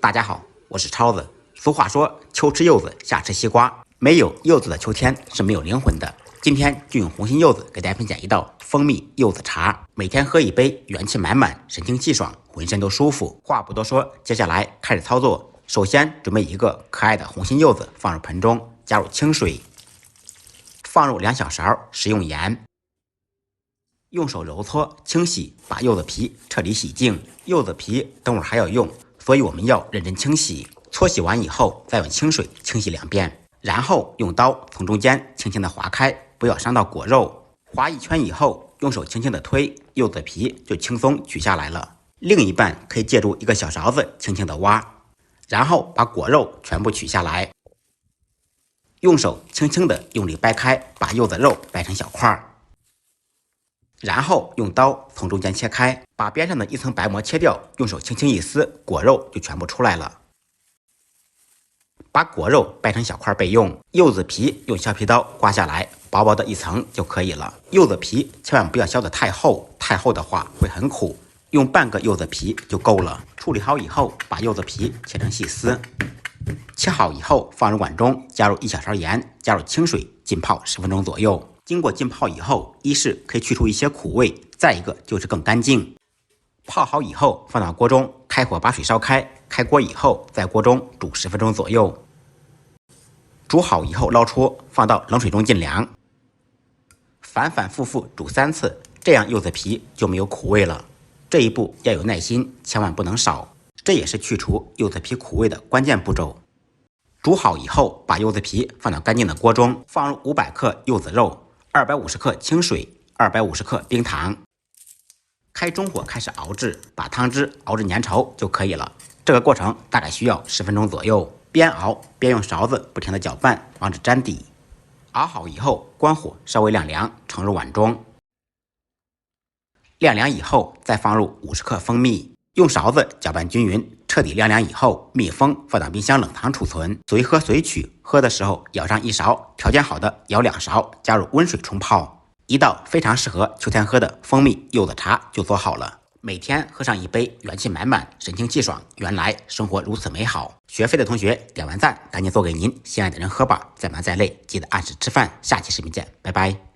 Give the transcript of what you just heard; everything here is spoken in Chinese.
大家好，我是超子。俗话说，秋吃柚子，夏吃西瓜。没有柚子的秋天是没有灵魂的。今天就用红心柚子给大家分享一道蜂蜜柚子茶，每天喝一杯，元气满满，神清气爽，浑身都舒服。话不多说，接下来开始操作。首先准备一个可爱的红心柚子，放入盆中，加入清水，放入2小勺食用盐，用手揉搓清洗，把柚子皮彻底洗净。柚子皮等会儿还要用，所以我们要认真清洗。搓洗完以后，再用清水清洗2遍，然后用刀从中间轻轻的划开，不要伤到果肉。划一圈以后，用手轻轻的推，柚子皮就轻松取下来了。另一半可以借助一个小勺子轻轻的挖，然后把果肉全部取下来，用手轻轻的用力掰开，把柚子肉掰成小块，然后用刀从中间切开，把边上的一层白膜切掉，用手轻轻一撕，果肉就全部出来了。把果肉掰成小块备用，柚子皮用削皮刀刮下来，薄薄的一层就可以了。柚子皮千万不要削得太厚，太厚的话会很苦，用半个柚子皮就够了。处理好以后，把柚子皮切成细丝，切好以后放入碗中，加入1小勺盐，加入清水，浸泡10分钟左右。经过浸泡以后，一是可以去除一些苦味，再一个就是更干净。泡好以后放到锅中，开火把水烧开，开锅以后在锅中煮10分钟左右。煮好以后捞出，放到冷水中浸凉，反反复复煮3次，这样柚子皮就没有苦味了。这一步要有耐心，千万不能少，这也是去除柚子皮苦味的关键步骤。煮好以后，把柚子皮放到干净的锅中，放入500克柚子肉，250克清水，250克冰糖，开中火开始熬制，把汤汁熬至粘稠就可以了。这个过程大概需要10分钟左右，边熬边用勺子不停地搅拌，防止粘底。熬好以后，关火稍微晾凉，盛入碗中。晾凉以后，再放入50克蜂蜜，用勺子搅拌均匀，彻底晾凉以后，密封，放到冰箱冷藏储存，随喝随取。喝的时候舀上1勺，条件好的舀2勺，加入温水冲泡。一道非常适合秋天喝的蜂蜜柚子茶就做好了。每天喝上一杯，元气满满，神清气爽，原来生活如此美好。学废的同学点完赞，赶紧做给您心爱的人喝吧。再忙再累，记得按时吃饭。下期视频见，拜拜。